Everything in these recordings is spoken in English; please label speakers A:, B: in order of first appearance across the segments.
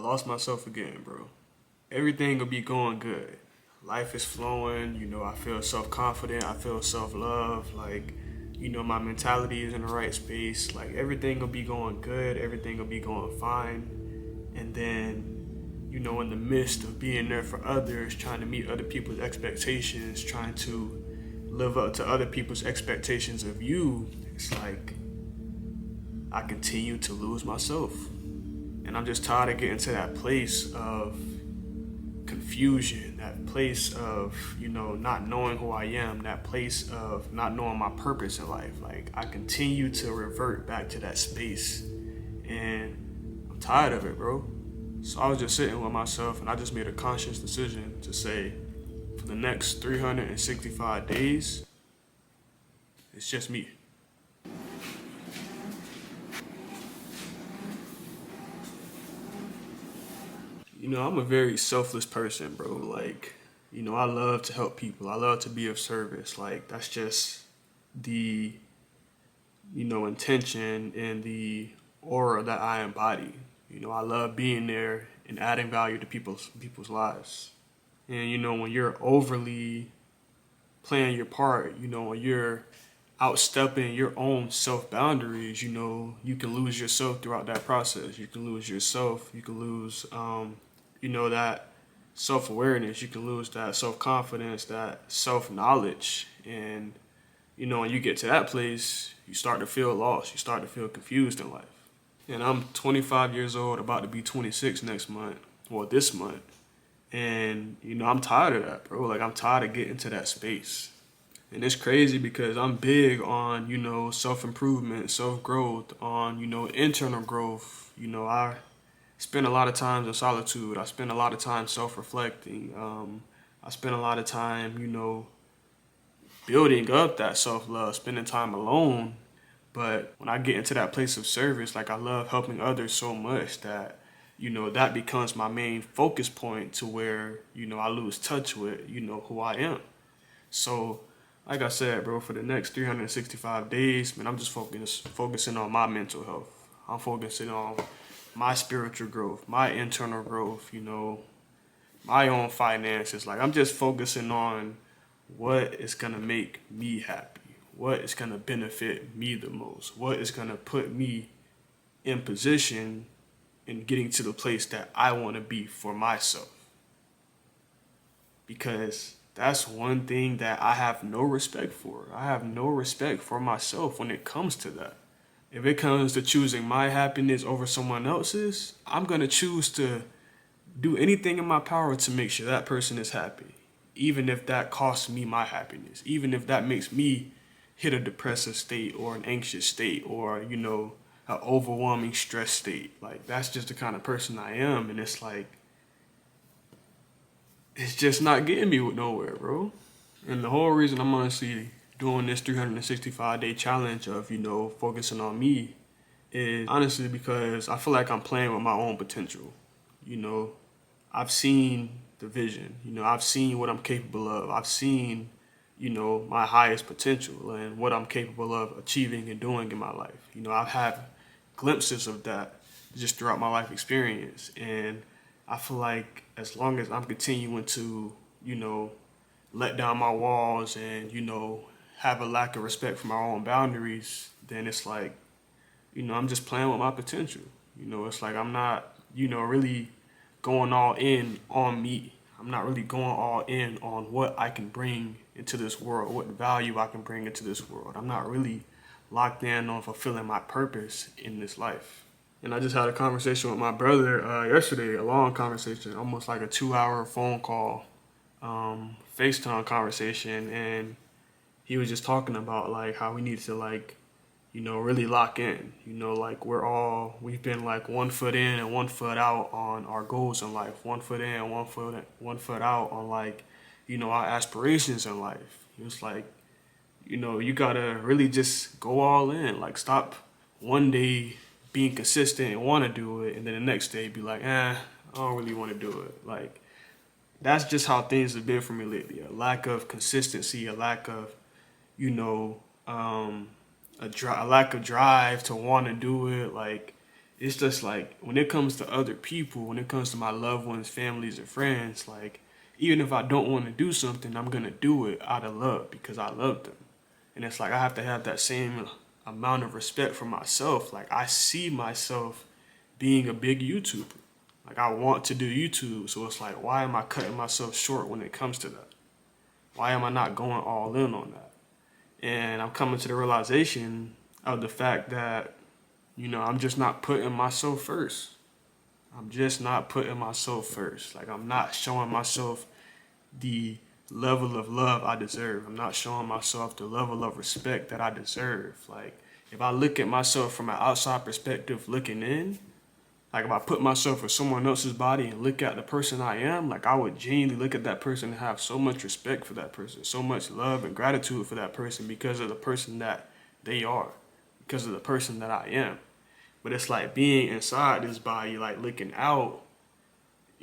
A: lost myself again, bro. Everything will be going good. Life is flowing, I feel self-confident, I feel self-love, like, my mentality is in the right space. Like everything will be going good, everything will be going fine. And then, in the midst of being there for others, trying to meet other people's expectations, trying to live up to other people's expectations of you, it's like I continue to lose myself. And I'm just tired of getting to that place of confusion, that place of, not knowing who I am, that place of not knowing my purpose in life. Like, I continue to revert back to that space. And I'm tired of it, bro. So I was just sitting with myself and I just made a conscious decision to say, for the next 365 days, it's just me. I'm a very selfless person, bro. Like, I love to help people. I love to be of service. Like, that's just the, intention and the aura that I embody. I love being there and adding value to people's lives. And, when you're overly playing your part, when you're outstepping your own self boundaries, you can lose yourself throughout that process. You can lose yourself. You can lose, that self awareness. You can lose that self confidence, that self knowledge. And, when you get to that place, you start to feel lost. You start to feel confused in life. And I'm 25 years old, about to be 26 next month, or this month. And, I'm tired of that, bro. Like, I'm tired of getting to that space. And it's crazy because I'm big on, self improvement, self growth, on, internal growth. I spend a lot of time in solitude. I spend a lot of time self reflecting. I spend a lot of time, building up that self love, spending time alone. But when I get into that place of service, like I love helping others so much that, that becomes my main focus point to where, I lose touch with, who I am. So, like I said, bro, for the next 365 days, man, I'm just focusing on my mental health. I'm focusing on my spiritual growth, my internal growth, my own finances. Like, I'm just focusing on what is going to make me happy, what is going to benefit me the most, what is going to put me in position in getting to the place that I want to be for myself. Because that's one thing that I have no respect for. I have no respect for myself when it comes to that. If it comes to choosing my happiness over someone else's, I'm going to choose to do anything in my power to make sure that person is happy. Even if that costs me my happiness. Even if that makes me hit a depressive state or an anxious state or, an overwhelming stress state. Like, that's just the kind of person I am. And it's like, it's just not getting me nowhere, bro. And the whole reason I'm honestly doing this 365-day challenge of, focusing on me is honestly because I feel like I'm playing with my own potential. You know, I've seen the vision, I've seen what I'm capable of. I've seen, my highest potential and what I'm capable of achieving and doing in my life. I've had glimpses of that just throughout my life experience. And I feel like as long as I'm continuing to, let down my walls and, have a lack of respect for my own boundaries, then it's like, I'm just playing with my potential. It's like I'm not, really going all in on me. I'm not really going all in on what I can bring into this world, what value I can bring into this world. I'm not really locked in on fulfilling my purpose in this life. And I just had a conversation with my brother yesterday, a long conversation, almost like a 2-hour phone call, FaceTime conversation. And he was just talking about like how we need to like, really lock in. Like we've been like 1 foot in and 1 foot out on our goals in life. 1 foot in, 1 foot out on like, our aspirations in life. He was like, you gotta really just go all in. Like stop one day being consistent and want to do it, and then the next day be like, I don't really want to do it. Like that's just how things have been for me lately. A lack of consistency, a lack of, you know, a lack of drive to want to do it. Like it's just like when it comes to other people, when it comes to my loved ones, families, and friends, like even if I don't want to do something, I'm gonna do it out of love because I love them. And it's like I have to have that same amount of respect for myself. Like I see myself being a big YouTuber. Like I want to do YouTube, so it's like why am I cutting myself short when it comes to that? Why am I not going all in on that? And I'm coming to the realization of the fact that, I'm just not putting myself first. I'm just not putting myself first. Like I'm not showing myself the level of love I deserve. I'm not showing myself the level of respect that I deserve. Like if I look at myself from an outside perspective looking in, like if I put myself in someone else's body and look at the person I am, like I would genuinely look at that person and have so much respect for that person, so much love and gratitude for that person because of the person that they are, because of the person that I am. But it's like being inside this body, like looking out,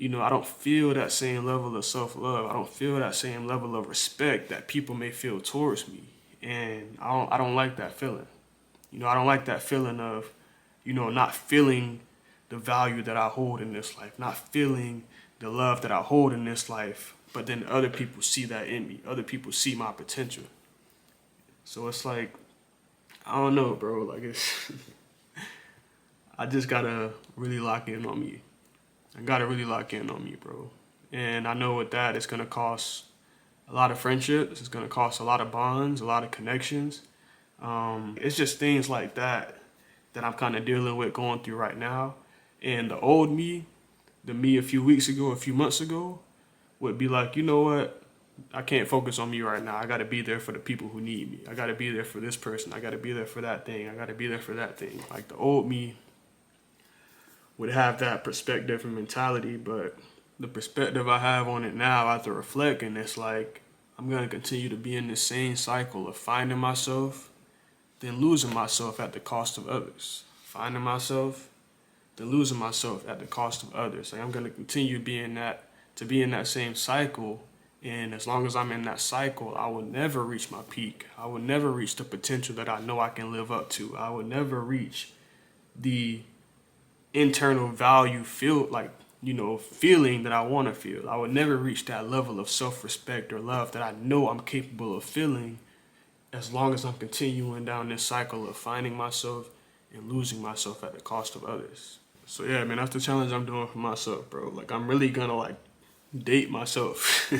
A: I don't feel that same level of self-love. I don't feel that same level of respect that people may feel towards me. And I don't like that feeling. I don't like that feeling of, not feeling the value that I hold in this life, not feeling the love that I hold in this life, but then other people see that in me. Other people see my potential. So it's like, I don't know, bro. Like it's I just gotta really lock in on me. I gotta really lock in on me, bro. And I know with that, it's gonna cost a lot of friendships. It's gonna cost a lot of bonds, a lot of connections. It's just things like that I'm kind of dealing with, going through right now. And the old me, the me a few weeks ago, a few months ago, would be like, you know what? I can't focus on me right now. I got to be there for the people who need me. I got to be there for this person. I got to be there for that thing. I got to be there for that thing. Like the old me would have that perspective and mentality, but the perspective I have on it now, I have to reflect, and it's like I'm going to continue to be in this same cycle of finding myself, then losing myself at the cost of others. Finding myself, then losing myself at the cost of others. Like I'm gonna continue to be in that same cycle. And as long as I'm in that cycle, I will never reach my peak. I will never reach the potential that I know I can live up to. I will never reach the internal value feeling that I want to feel. I would never reach that level of self-respect or love that I know I'm capable of feeling as long as I'm continuing down this cycle of finding myself and losing myself at the cost of others. So yeah, man, that's the challenge I'm doing for myself, bro. Like I'm really gonna like date myself.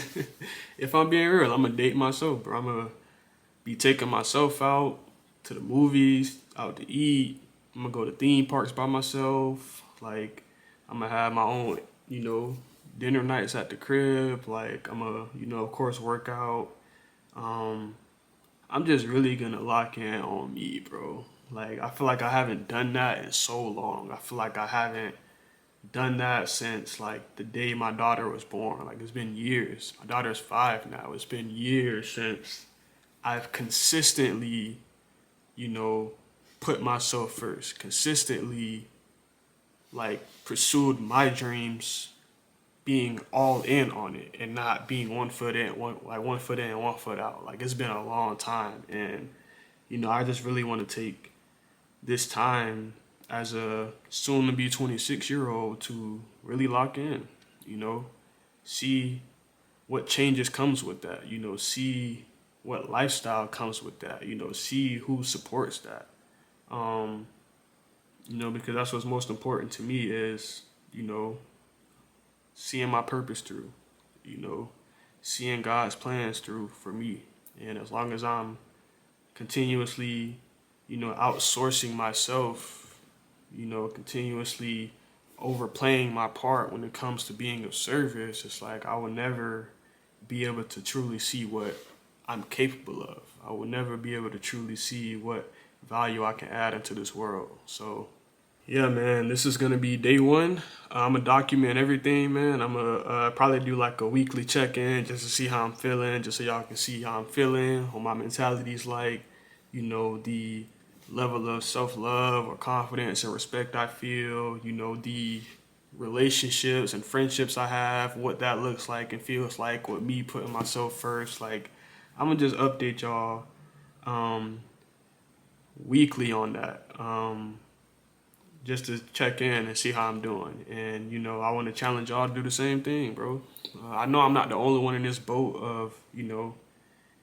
A: If I'm being real, I'm gonna date myself, bro. I'm gonna be taking myself out to the movies, out to eat. I'm gonna go to theme parks by myself. Like I'm gonna have my own, dinner nights at the crib. Like I'm gonna, of course, work out. Um, I'm just really gonna lock in on me, bro. Like I feel like I haven't done that in so long. I feel like I haven't done that since like the day my daughter was born. Like it's been years. My daughter's 5 now. It's been years since I've consistently, you know, put myself first. Consistently like pursued my dreams, being all in on it and not being one foot in, 1 foot out. Like it's been a long time, and I just really want to take this time as a soon to be 26-year-old to really lock in, you know, see what changes comes with that, see what lifestyle comes with that, see who supports that. Um, because that's what's most important to me is, seeing my purpose through, you know, seeing God's plans through for me. And as long as I'm continuously, outsourcing myself, continuously overplaying my part when it comes to being of service, it's like I will never be able to truly see what I'm capable of. I will never be able to truly see what value I can add into this world. So yeah, man, this is gonna be day one. I'm gonna document everything, man. I'm gonna probably do like a weekly check-in just to see how I'm feeling, just so y'all can see how I'm feeling, what my mentality's like, the level of self-love or confidence and respect I feel, the relationships and friendships I have, what that looks like and feels like with me putting myself first. Like, I'm gonna just update y'all weekly on that. just to check in and see how I'm doing. And, I want to challenge y'all to do the same thing, bro. I know I'm not the only one in this boat of,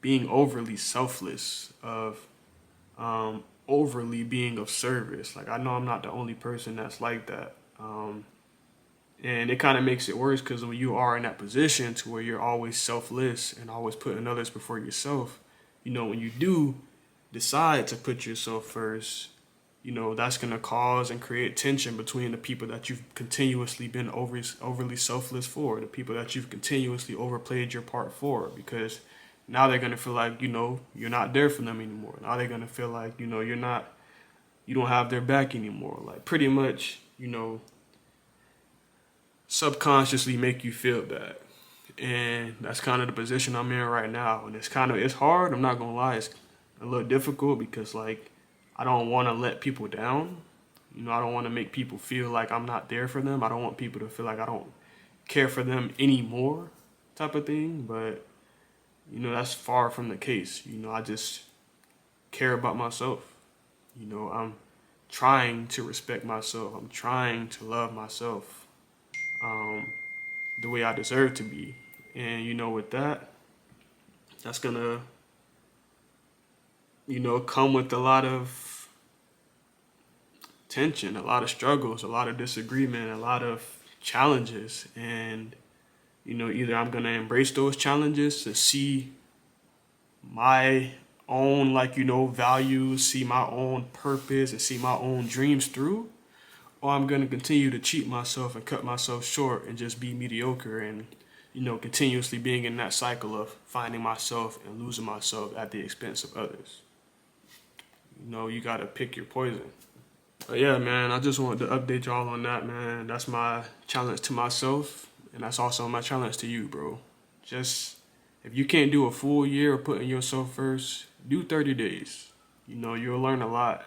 A: being overly selfless, of overly being of service. Like, I know I'm not the only person that's like that. And it kind of makes it worse because when you are in that position to where you're always selfless and always putting others before yourself, when you do decide to put yourself first, that's going to cause and create tension between the people that you've continuously been overly selfless for, the people that you've continuously overplayed your part for, because now they're going to feel like, you're not there for them anymore. Now they're going to feel like, you don't have their back anymore. Like, pretty much, subconsciously make you feel bad. And that's kind of the position I'm in right now. And it's hard. I'm not going to lie. It's a little difficult because, like, I don't want to let people down. I don't want to make people feel like I'm not there for them. I don't want people to feel like I don't care for them anymore, type of thing. But, that's far from the case. I just care about myself. I'm trying to respect myself. I'm trying to love myself the way I deserve to be. And, with that, that's going to, come with a lot of tension, a lot of struggles, a lot of disagreement, a lot of challenges. And, either I'm going to embrace those challenges to see my own, values, see my own purpose, and see my own dreams through, or I'm going to continue to cheat myself and cut myself short and just be mediocre and, continuously being in that cycle of finding myself and losing myself at the expense of others. You got to pick your poison. But yeah, man, I just wanted to update y'all on that, man. That's my challenge to myself, and that's also my challenge to you, bro. Just, if you can't do a full year of putting yourself first, do 30 days. You'll learn a lot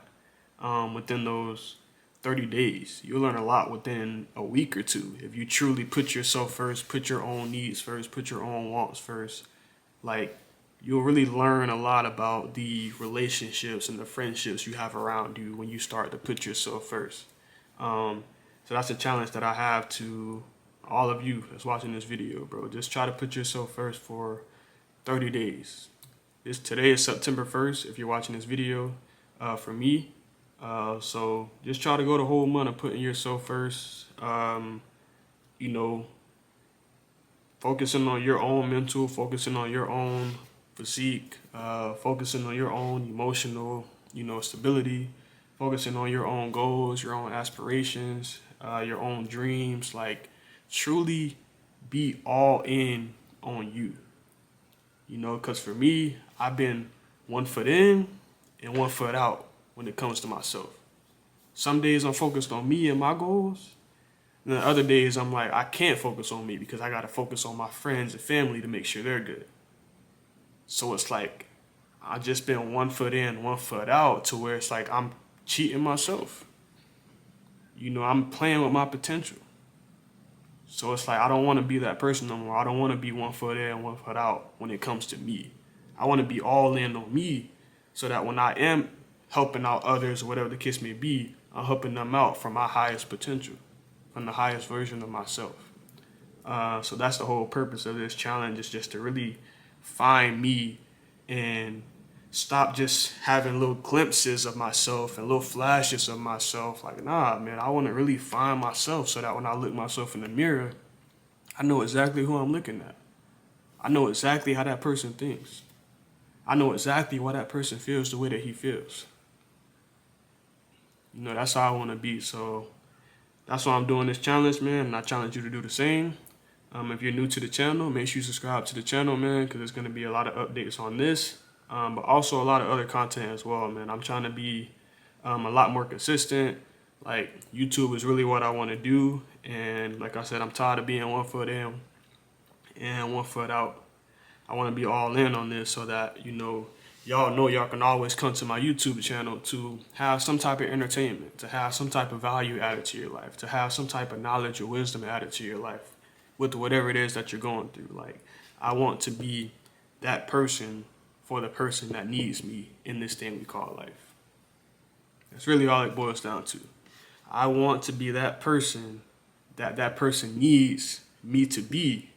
A: within those 30 days. You'll learn a lot within a week or two. If you truly put yourself first, put your own needs first, put your own wants first, like, you'll really learn a lot about the relationships and the friendships you have around you when you start to put yourself first. So that's a challenge that I have to all of you that's watching this video, bro. Just try to put yourself first for 30 days. Today is September 1st if you're watching this video for me. So just try to go the whole month of putting yourself first. Focusing on your own mental, focusing on your own physique, focusing on your own emotional, stability, focusing on your own goals, your own aspirations, your own dreams. Like, truly be all in on you. Because for me, I've been 1 foot in and 1 foot out when it comes to myself. Some days I'm focused on me and my goals. And then other days I'm like, I can't focus on me because I got to focus on my friends and family to make sure they're good. So it's like, I've just been 1 foot in, 1 foot out, to where it's like I'm cheating myself. I'm playing with my potential. So it's like, I don't want to be that person no more. I don't want to be 1 foot in, 1 foot out when it comes to me. I want to be all in on me so that when I am helping out others or whatever the case may be, I'm helping them out from my highest potential, from the highest version of myself. So that's the whole purpose of this challenge, is just to really find me and stop just having little glimpses of myself and little flashes of myself. Like, nah, man, I want to really find myself so that when I look myself in the mirror, I know exactly who I'm looking at. I know exactly how that person thinks. I know exactly why that person feels the way that he feels. That's how I want to be. So that's why I'm doing this challenge, man, and I challenge you to do the same. If you're new to the channel, make sure you subscribe to the channel, man, because there's going to be a lot of updates on this, but also a lot of other content as well, man. I'm trying to be a lot more consistent. Like, YouTube is really what I want to do, and like I said, I'm tired of being 1 foot in and 1 foot out. I want to be all in on this so that, y'all know y'all can always come to my YouTube channel to have some type of entertainment, to have some type of value added to your life, to have some type of knowledge or wisdom added to your life with whatever it is that you're going through. Like, I want to be that person for the person that needs me in this thing we call life. That's really all it boils down to. I want to be that person that person needs me to be.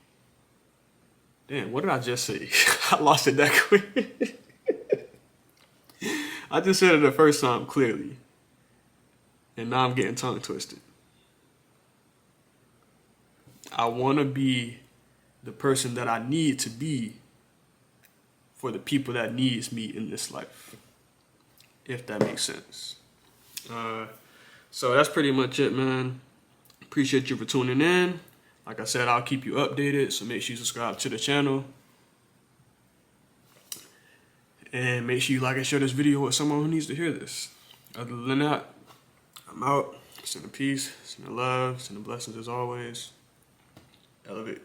A: Damn, what did I just say? I lost it that quick. I just said it the first time clearly, and now I'm getting tongue twisted. I want to be the person that I need to be for the people that needs me in this life, if that makes sense. So that's pretty much it, man. Appreciate you for tuning in. Like I said, I'll keep you updated, so make sure you subscribe to the channel. And make sure you like and share this video with someone who needs to hear this. Other than that, I'm out. Send the peace, send the love, send the blessings as always. Elevate.